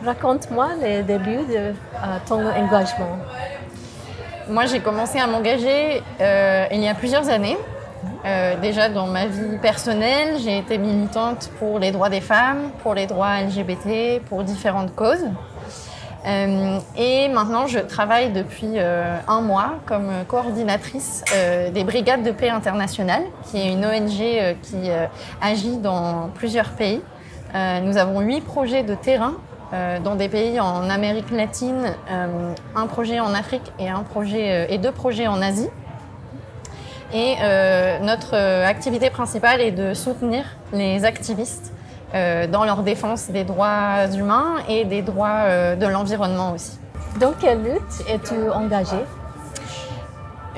Raconte-moi les débuts de ton engagement. Moi, j'ai commencé à m'engager il y a plusieurs années. Déjà dans ma vie personnelle, j'ai été militante pour les droits des femmes, pour les droits LGBT, pour différentes causes. Et maintenant, je travaille depuis un mois comme coordinatrice des Brigades de paix internationales, qui est une ONG qui agit dans plusieurs pays. Nous avons 8 projets de terrain dans des pays en Amérique latine, un projet en Afrique et 2 projets en Asie. Et notre activité principale est de soutenir les activistes dans leur défense des droits humains et des droits de l'environnement aussi. Dans quelle lutte es-tu engagée?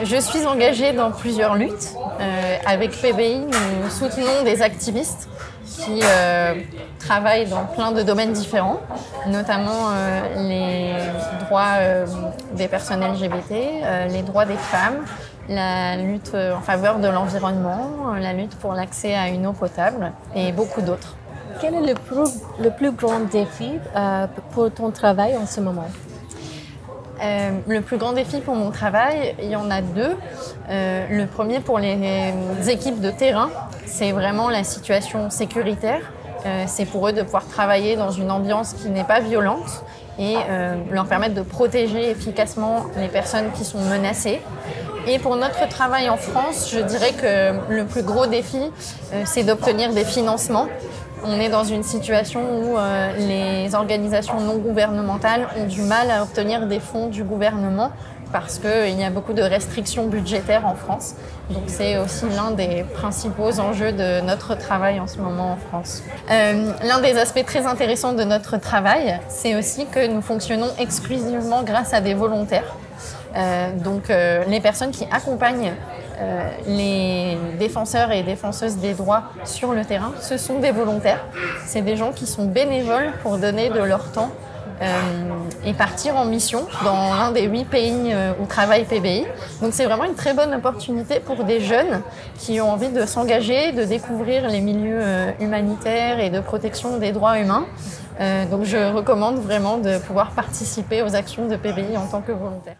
Je suis engagée dans plusieurs luttes. Avec PBI, nous soutenons des activistes qui travaillent dans plein de domaines différents, notamment les droits des personnes LGBT, les droits des femmes, la lutte en faveur de l'environnement, la lutte pour l'accès à une eau potable et beaucoup d'autres. Quel est le plus grand défi pour ton travail en ce moment? Le plus grand défi pour mon travail, il y en a 2. Le premier pour les équipes de terrain, c'est vraiment la situation sécuritaire. C'est pour eux de pouvoir travailler dans une ambiance qui n'est pas violente et leur permettre de protéger efficacement les personnes qui sont menacées. Et pour notre travail en France, je dirais que le plus gros défi, c'est d'obtenir des financements. On est dans une situation où les organisations non gouvernementales ont du mal à obtenir des fonds du gouvernement parce qu'il y a beaucoup de restrictions budgétaires en France. Donc c'est aussi l'un des principaux enjeux de notre travail en ce moment en France. L'un des aspects très intéressants de notre travail, c'est aussi que nous fonctionnons exclusivement grâce à des volontaires. Les personnes qui accompagnent les défenseurs et défenseuses des droits sur le terrain, ce sont des volontaires. C'est des gens qui sont bénévoles pour donner de leur temps et partir en mission dans l'un des 8 pays où travaille PBI. Donc c'est vraiment une très bonne opportunité pour des jeunes qui ont envie de s'engager, de découvrir les milieux humanitaires et de protection des droits humains. Donc je recommande vraiment de pouvoir participer aux actions de PBI en tant que volontaire.